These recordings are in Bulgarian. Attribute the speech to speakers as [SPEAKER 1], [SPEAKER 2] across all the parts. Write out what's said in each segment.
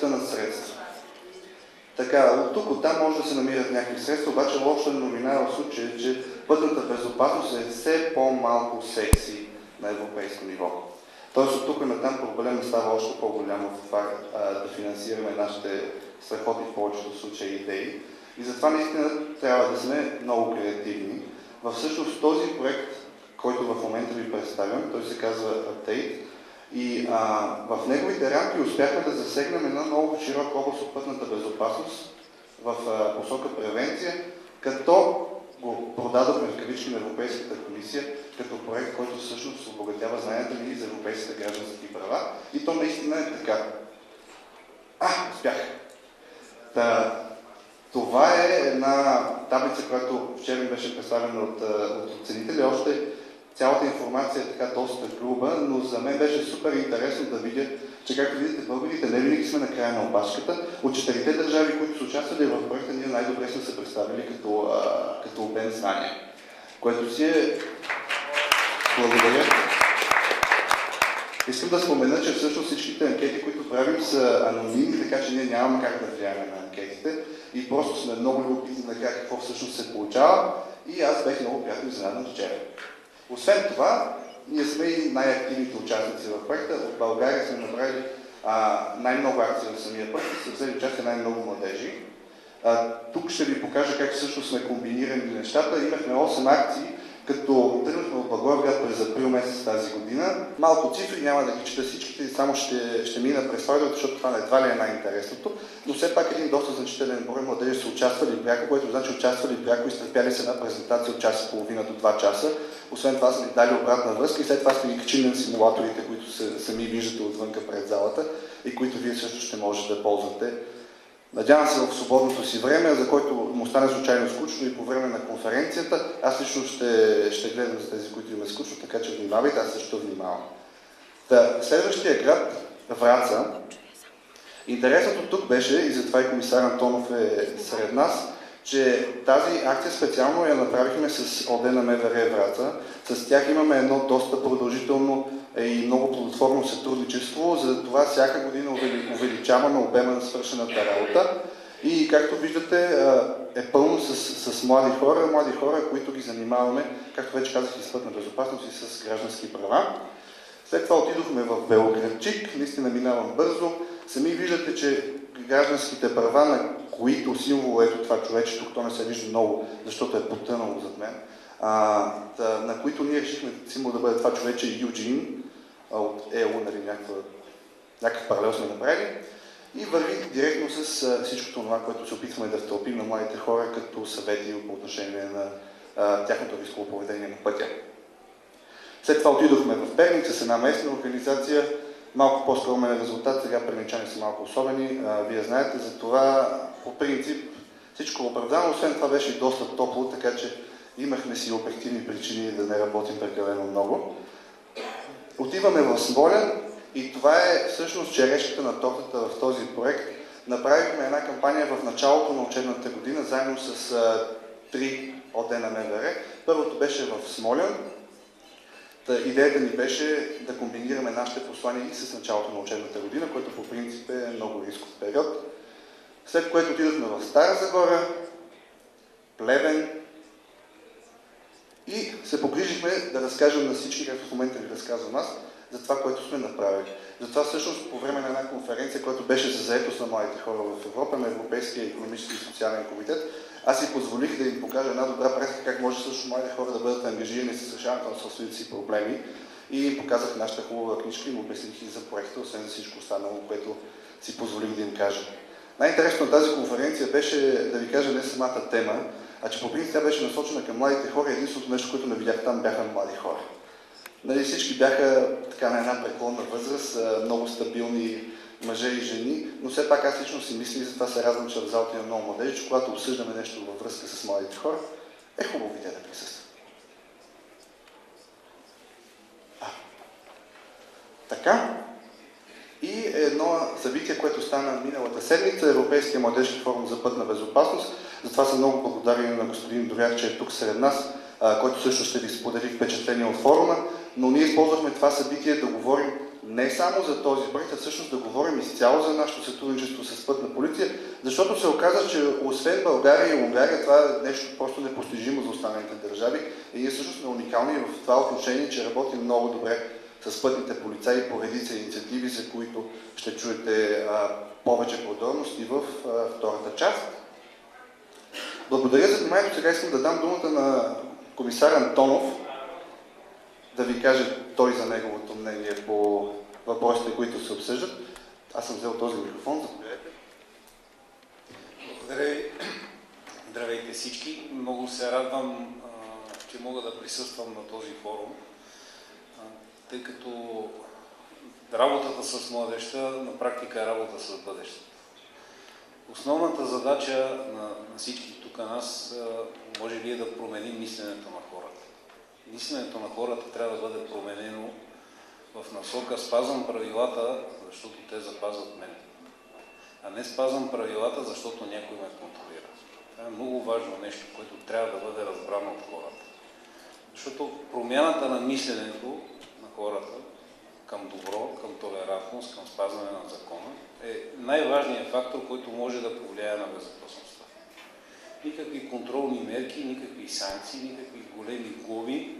[SPEAKER 1] ефективността на средства. Така, от тук, от там може да се намират някакви средства, обаче лошата новина в случая е, че пътната безопасност е все по-малко секси на европейско ниво. Тоест от тук на там проблемът става още по-голямо в това да финансираме нашите страхотни в повечето случаи идеи. И затова наистина трябва да сме много креативни. Всъщност този проект, който в момента ви представям, той се казва Update, и в неговите рамки успяхме да засегнем една много широка област от пътната безопасност в посока превенция, като го продадохме в кавички на Европейската комисия като проект, който всъщност обогатява знанията ни за европейските граждански права. И то наистина е така. Успях! Това е една таблица, която вчера ми беше представена от оценители. Още цялата информация е така доста груба, но за мен беше супер интересно да видя, че както видите, българите не винаги сме на края на опашката. От 4-те държави, които са участвали в проекта, ние най-добре сме се представили като обмен знания. Което си е... Благодаря. Искам да спомена, че всъщност всичките анкети, които правим, са анонимни, така че ние нямаме как да влияем на анкетите и просто сме много любопитни на какво всъщност се получава и аз бях много приятно изненадан вчера. Освен това, ние сме и най-активните участници в проекта. От България сме направили най-много акции в самия проект и са взели участие най-много младежи. Тук ще ви покажа как всъщност сме комбинирали нещата. Имахме 8 акции, като тръгнахме от Благоевград през април месец тази година. Малко цифри, няма да ги чета всичките, само ще мина през това, защото това едва ли е най-интересното. Но все пак един доста значителен брой младежи са участвали пряко, което значи участвали пряко и изтърпяли се на презентация от час и половина до 2 часа. Освен това сме дали обратна връзка и след това сме ги качили на симулаторите, които сами виждате отвънка пред залата и които вие също ще можете да ползвате. Надявам се в свободното си време, за който му стане случайно скучно и по време на конференцията. Аз лично ще гледам за тези, които им е скучно, така че внимавайте, аз също внимавам. Следващия град, Враца. Интересното тук беше, и затова и комисар Антонов е сред нас, че тази акция специално я направихме с ОД на МВР Враца. С тях имаме едно доста продължително и много плодотворно сътрудничество, за това всяка година увеличаваме обема на свършената работа и както виждате е пълно с млади хора, които ги занимаваме, както вече казах, и с пътна безопасност и с граждански права. След това отидохме в Белоградчик, наистина минавам бързо. Сами виждате, че гражданските права, на които символ ето това човече, тук то не се вижда много, защото е потънало зад мен, на които ние решихме символ да бъде това човече Юджин от ЕО, нали, някакъв паралел сме направили и върви директно с всичко това, което се опитваме да втълпим на младите хора като съвети по отношение на тяхното рисково поведение на пътя. След това отидохме в Перник с една местна организация, малко по-скромен резултат, сега перничани са малко особени, вие знаете, за това по принцип всичко е оправдано, освен това беше и доста топло, така че имахме си обективни причини да не работим прекалено много. Отиваме в Смолян и това е всъщност черешката на тортата в този проект. Направихме една кампания в началото на учебната година, заедно с 3 ОД на МВР. Първото беше в Смолян. Идеята ни беше да комбинираме нашите послания и с началото на учебната година, което по принцип е много рисков период. След което отидохме в Стара Загора, Плевен и се погрижихме да разкажем на всички, както в момента ви разказвам аз, за това, което сме направили. Затова всъщност по време на една конференция, която беше за заетост на младите хора в Европа, на Европейския икономически и социален комитет, аз си позволих да им покажа една добра практика, как може също младите хора да бъдат ангажирани с решаването на собствените си проблеми. И им показах нашата хубава книжка и им обясних и за проекта, освен за всичко останало, което си позволих да им кажа. Най-интересно на тази конференция беше, да ви кажа, не самата тема, а че по принцип тя беше насочена към младите хора. Единственото нещо, което не видях там, бяха млади хора. Нали, всички бяха така на една преклонна възраст, много стабилни мъже и жени, но все пак аз лично си мисля и затова се радвам, че в залата има много младежи, че когато обсъждаме нещо във връзка с младите хора, е хубаво те да присъстват. Така. И едно събитие, което стана миналата седмица, Европейския младежки форум за пътна безопасност. Затова съм много благодарен на господин Дрюар, че е тук сред нас, който също ще ви сподели впечатление от форума. Но ние използвахме това събитие да говорим не само за този проект, а всъщност да говорим изцяло за нашето сътрудничество с Пътна полиция, защото се оказа, че освен България и Унгария, това е нещо просто непостижимо за останалите държави и ние всъщност сме уникални в това отношение, че работим много добре с пътните полицаи по редица инициативи, за които ще чуете повече подробности в втората част. Благодаря за вниманието. Сега искам да дам думата на комисар Антонов, да ви каже той за неговото мнение по въпросите, които се обсъждат. Аз съм взел този микрофон, заповядайте.
[SPEAKER 2] Благодаря ви. Здравейте всички. Много се радвам, че мога да присъствам на този форум, тъй като работата с младежта на практика е работа с бъдещето. Основната задача на всички тук нас може би е да променим мисленето на хората. Мисленето на хората трябва да бъде променено в насока спазвам правилата, защото те запазват мен. А не спазвам правилата, защото някой ме контролира. Това е много важно нещо, което трябва да бъде разбрано от хората. Защото промяната на мисленето на хората към добро, към толерантност, към спазване на закона е най-важният фактор, който може да повлияе на безопасността. Никакви контролни мерки, никакви санкции, никакви големи глоби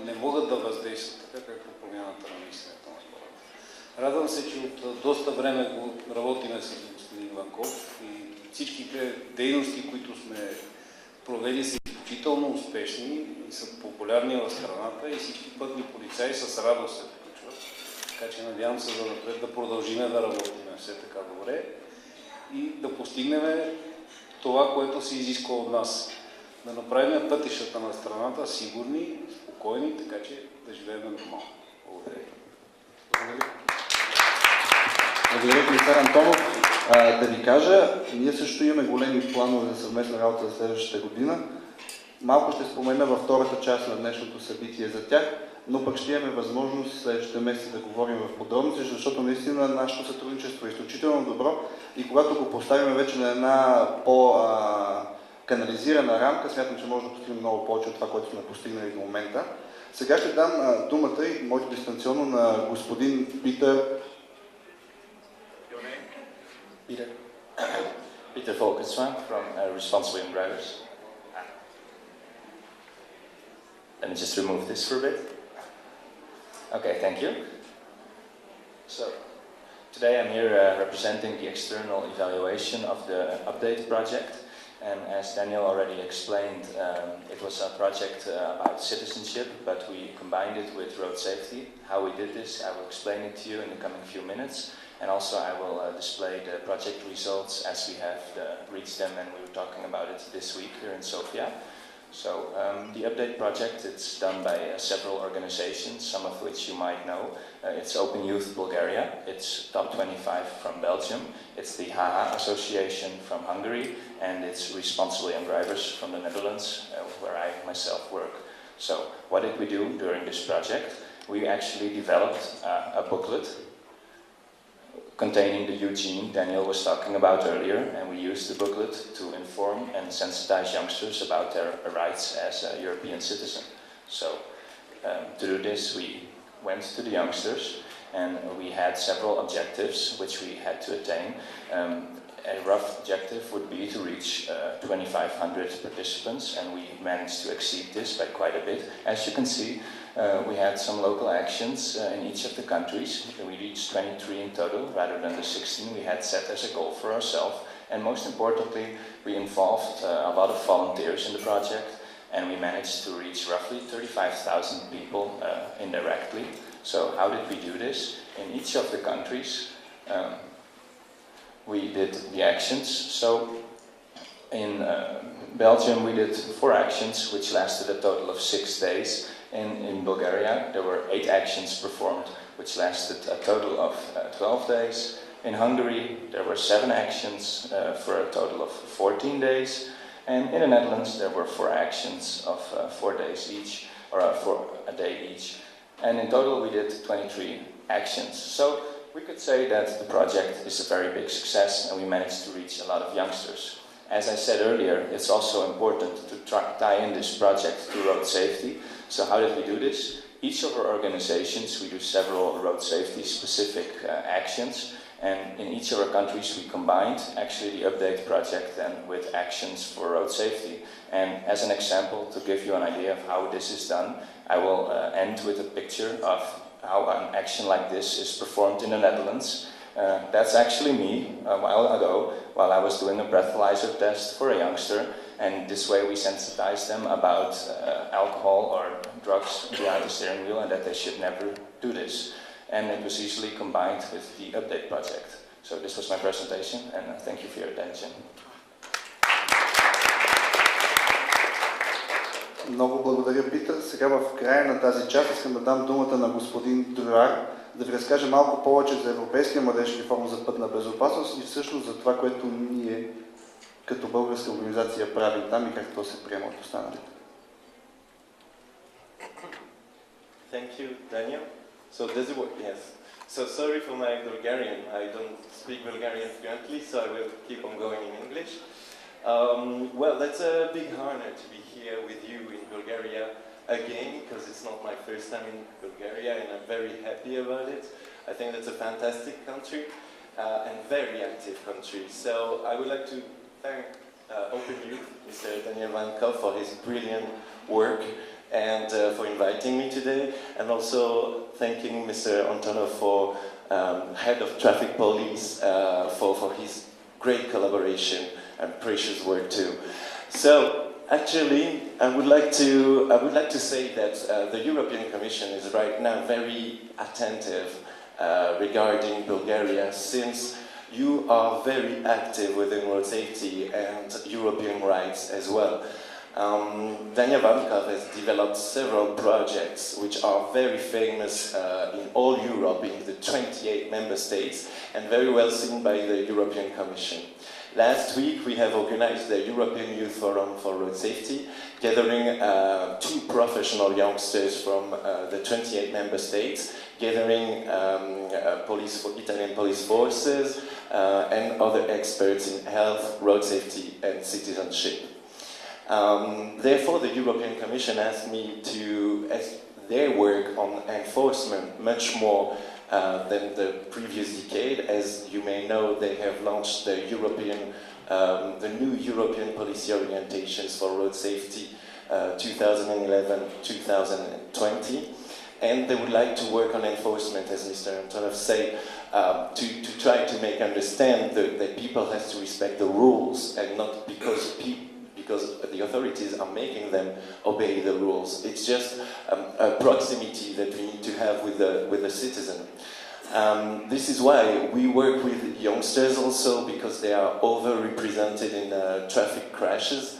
[SPEAKER 2] не могат да въздействат така, както промяната на мисленето на хората. Радвам се, че от доста време работиме с господин Ванков и всичките дейности, които сме провели, са изключително успешни и са популярни в страната и всички пътни полицаи с радост се включват. Така че надявам се за напред да продължим да работим все така добре и да постигнем това, което се изисква от нас. Да направим пътищата на страната сигурни, спокойни, така че да живеем нормално. Благодаря.
[SPEAKER 1] Благодаря, комисар Антонов. Да ви кажа, ние също имаме големи планове за съвместна работа за следващата година. Малко ще спомена във втората част на днешното събитие за тях, но пък ще имаме възможност следващите месеци да говорим в подробности, защото наистина нашето сътрудничество е изключително добро и когато го поставим вече на една по-канализирана рамка, смятам, че може да постигнем много повече от това, което сме постигнали до момента. Сега ще дам думата и моето дистанционно на господин
[SPEAKER 3] Питър Фолкерстма from Responsible Young Drivers. Let me just remove this for a bit. Okay, thank you. So, today I'm here representing the external evaluation of the update project. And as Daniel already explained, it was a project about citizenship, but we combined it with road safety. How we did this, I will explain it to you in the coming few minutes. And also I will display the project results as we have reached them, and we were talking about it this week here in Sofia. So the update project, it's done by several organizations, some of which you might know. It's Open Youth Bulgaria, it's Top 25 from Belgium, it's the HAHA Association from Hungary, and it's Responsible Young Drivers from the Netherlands, where I myself work. So what did we do during this project? We actually developed a booklet containing the Eugene Daniel was talking about earlier, and we used the booklet to inform and sensitize youngsters about their rights as a European citizen. So to do this, we went to the youngsters and we had several objectives which we had to attain. A rough objective would be to reach 2,500 participants, and we managed to exceed this by quite a bit. As you can see, we had some local actions in each of the countries. We reached 23 in total rather than the 16 we had set as a goal for ourselves. And most importantly, we involved a lot of volunteers in the project, and we managed to reach roughly 35,000 people indirectly. So how did we do this? In each of the countries, we did the actions. So in Belgium, we did 4 actions, which lasted a total of 6 days. In Bulgaria, there were 8 actions performed, which lasted a total of 12 days. In Hungary, there were 7 actions for a total of 14 days. And in the Netherlands, there were 4 actions of 4 days each, or for a day each. And in total, we did 23 actions. So we could say that the project is a very big success, and we managed to reach a lot of youngsters. As I said earlier, it's also important to tie in this project to road safety. So how did we do this? Each of our organizations, we do several road safety specific actions, and in each of our countries we combined actually the update project then with actions for road safety. And as an example, to give you an idea of how this is done, I will end with a picture of how an action like this is performed in the Netherlands. That's actually me a while ago while I was doing a breathalyzer test for a youngster, and this way we sensitize them about alcohol or drugs behind the steering wheel and that they should never do this. And it was easily combined with the update project. So this was my presentation, and thank you for your attention.
[SPEAKER 1] Много благодаря, Питър. Сега в края на тази част искам да дам думата на господин Дрюар да ви разкаже малко повече за Европейския младежки форум за пътна безопасност и всъщност за това, което ние като българска организация правим там и как то се приема от останалите.
[SPEAKER 4] Thank you, Daniel. So does it work? Yes. So sorry for my Bulgarian. I don't speak Bulgarian fluently, so I will keep on going in English. Well, that's a big honor to be here with you in Bulgaria again, because it's not my first time in Bulgaria, and I'm very happy about it. I think that's a fantastic country and very active country. So I would like to thank Open Youth, Mr. Daniel Vankov, for his brilliant work and for inviting me today, and also thanking Mr. Antonov for head of traffic police for his great collaboration and precious work too. So actually, I would like to say that the European Commission is right now very attentive regarding Bulgaria, since you are very active within road safety and European rights as well. Daniel Vankov has developed several projects which are very famous in all Europe, in the 28 member states, and very well seen by the European Commission. Last week we have organized the European Youth Forum for Road Safety, gathering two professional youngsters from the 28 member states, gathering Italian police forces and other experts in health, road safety and citizenship. Therefore, the European Commission asked me to their work on enforcement much more than the previous decade. As you may know, they have launched the new European policy orientations for road safety 2011-2020. And they would like to work on enforcement, as Mr. Antonov said, to try to make understand that people have to respect the rules, and not because the authorities are making them obey the rules. It's just a proximity that we need to have with the citizen. This is why we work with youngsters also, because they are overrepresented in traffic crashes.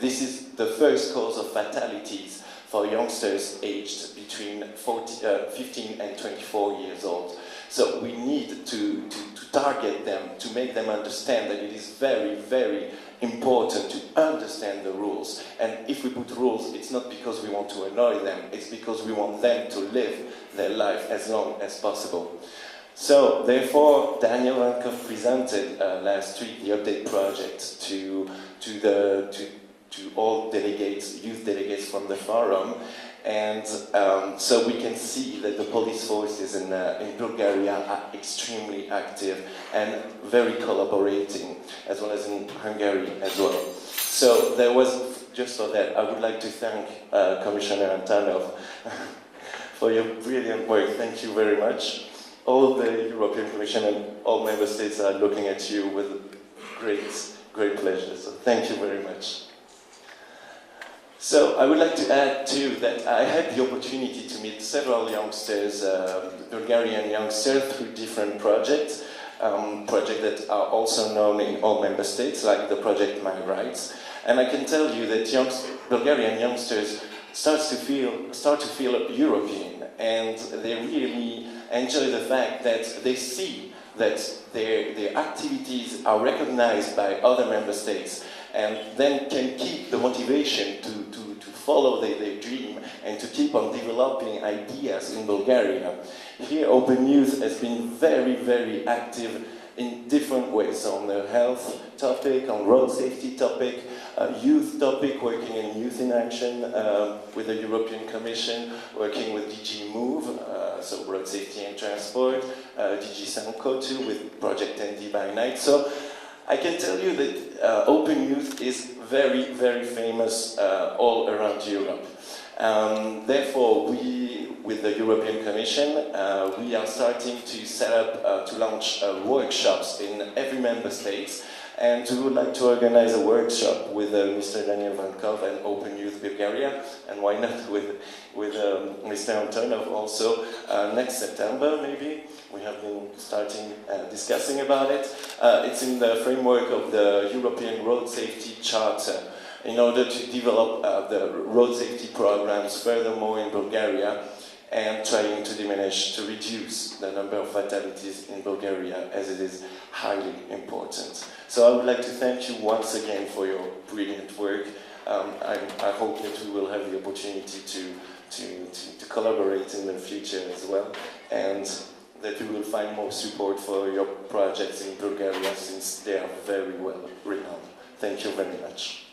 [SPEAKER 4] This is the first cause of fatalities for youngsters aged between 15 and 24 years old. So we need to target them, to make them understand that it is very, very important to understand the rules. And if we put rules, it's not because we want to annoy them, it's because we want them to live their life as long as possible. So, therefore, Daniel Vankov presented last week the update project to all delegates, youth delegates from the forum, and so we can see that the police forces in Bulgaria are extremely active and very collaborating, as well as in Hungary as well. So there was, just for that, I would like to thank Commissioner Antonov for your brilliant work. Thank you very much. All the European Commission and all member states are looking at you with great pleasure. So thank you very much. So I would like to add too that I had the opportunity to meet several youngsters, Bulgarian youngsters, through different projects that are also known in all member states, like the project My Rights. And I can tell you that Bulgarian youngsters start to feel European, and they really enjoy the fact that they see that their activities are recognized by other member states, and then can keep the motivation to follow their dream and to keep on developing ideas in Bulgaria. Here Open Youth has been very, very active in different ways, on the health topic, on road safety topic, youth topic, working in Youth in Action with the European Commission, working with DG Move, so road safety and transport, DG Sanko too, with Project ND by Night. So I can tell you that Open Youth is very, very famous all around Europe. Therefore, we, with the European Commission, we are starting to set up, to launch workshops in every member state. And we would like to organize a workshop with Mr. Daniel Vaankov and Open Youth Bulgaria, and why not with Mr. Antonov also next September maybe. We have been starting discussing about it. It's in the framework of the European Road Safety Charter in order to develop the road safety programs furthermore in Bulgaria and trying to reduce the number of fatalities in Bulgaria, as it is highly important. So I would like to thank you once again for your brilliant work. I hope that we will have the opportunity to collaborate in the future as well, and that we will find more support for your projects in Bulgaria, since they are very well renowned. Thank you very much.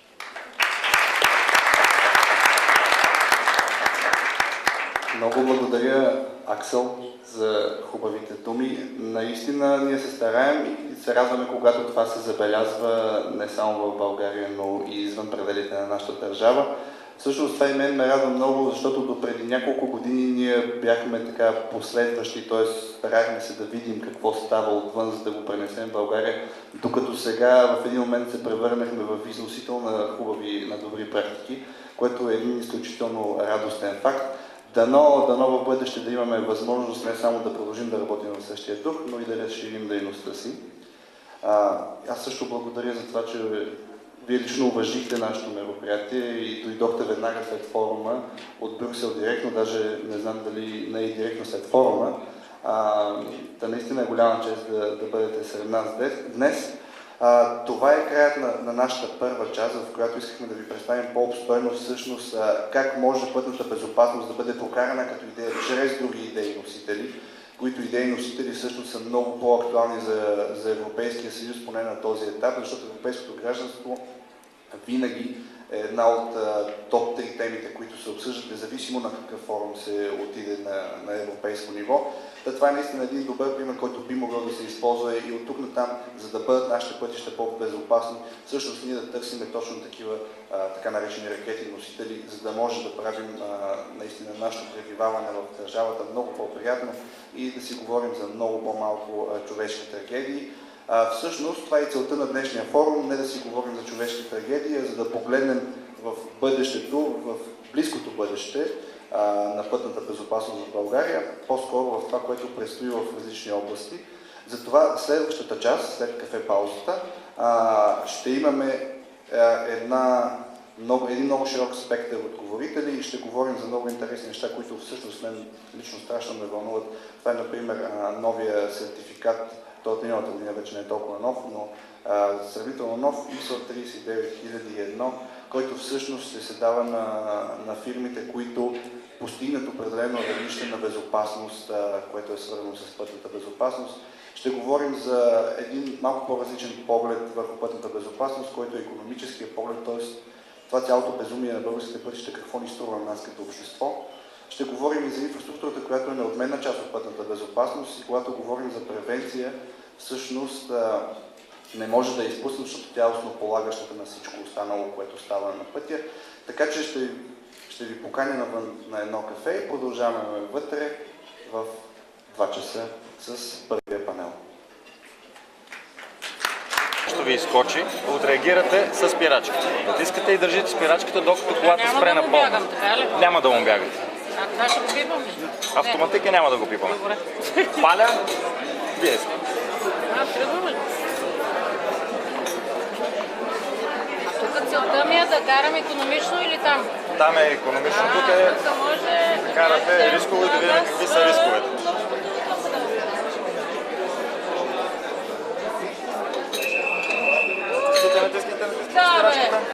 [SPEAKER 1] Много благодаря, Аксел, за хубавите думи. Наистина ние се стараем и се радваме, когато това се забелязва не само в България, но и извън пределите на нашата държава. Всъщност това и мен ме радва много, защото допреди няколко години ние бяхме така последващи, т.е. старахме се да видим какво става отвън, за да го пренесем в България, докато сега в един момент се превърнахме в износител на добри практики, което е един изключително радостен факт. Дано в бъдеще да имаме възможност не само да продължим да работим в същия дух, но и да разширим дейността си. Аз също благодаря за това, че вие лично уважихте нашето мероприятие и дойдохте веднага след форума от Брюксел директно, даже не знам дали не и директно след форума. Наистина е голяма чест да бъдете сред нас днес. Това е краят на нашата първа част, в която искахме да ви представим по-обстойно всъщност как може пътната безопасност да бъде прокарана като идея чрез други идейни носители, които идейни носители всъщност са много по-актуални за Европейския съюз, поне на този етап, защото европейското гражданство винаги е една от топ 3 темите, които се обсъждат, независимо на какъв форум се отиде на европейско ниво. Това е наистина един добър пример, който би могъл да се използва и от тук натам, за да бъдат нашите пътища по-безопасни. Всъщност ние да търсим точно такива така наречени ракети носители, за да може да правим наистина нашето пребиваване в държавата много по-приятно и да си говорим за много по-малко човешки трагедии. Всъщност това е и целта на днешния форум, не да си говорим за човешки трагедии, а за да погледнем в бъдещето, в близкото бъдеще на пътната безопасност в България, по-скоро в това, което предстои в различни области. Затова следващата част, след кафе паузата, ще имаме един много широк спектър от говорители и ще говорим за много интересни неща, които всъщност мен лично страшно ме вълнуват. Това е, например, новия сертификат. Той от миналата година вече не е толкова нов, но сравнително нов ISO 39001, който всъщност ще се дава на фирмите, които постигнат определено равнище на безопасност, което е свързано с пътната безопасност. Ще говорим за един малко по-различен поглед върху пътната безопасност, който е икономическия поглед, т.е. това цялото безумие на българските пътища, какво ни струва на нас като общество. Ще говорим и за инфраструктурата, която е неотменна част от пътната безопасност, и когато говорим за превенция, всъщност не може да изпуснем, защото тя е основополагащата на всичко останало, което става на пътя. Така че ще ви поканя навън на едно кафе и продължаваме вътре в 2 часа с първия панел.
[SPEAKER 5] Ще ви изкочи, отреагирате с спирачката. Натискате и държите спирачката, докато колата спре напълно. Няма да му бягате.
[SPEAKER 6] А това ще го пипам ли?
[SPEAKER 5] Автоматика няма да го пипаме.
[SPEAKER 6] Добре.
[SPEAKER 5] Паля, вие сте.
[SPEAKER 6] Тръгваме ли? А тук целта ми е да карам икономично или там?
[SPEAKER 5] Там е икономично, тук е...
[SPEAKER 6] Тук може...
[SPEAKER 5] Карате рисково и да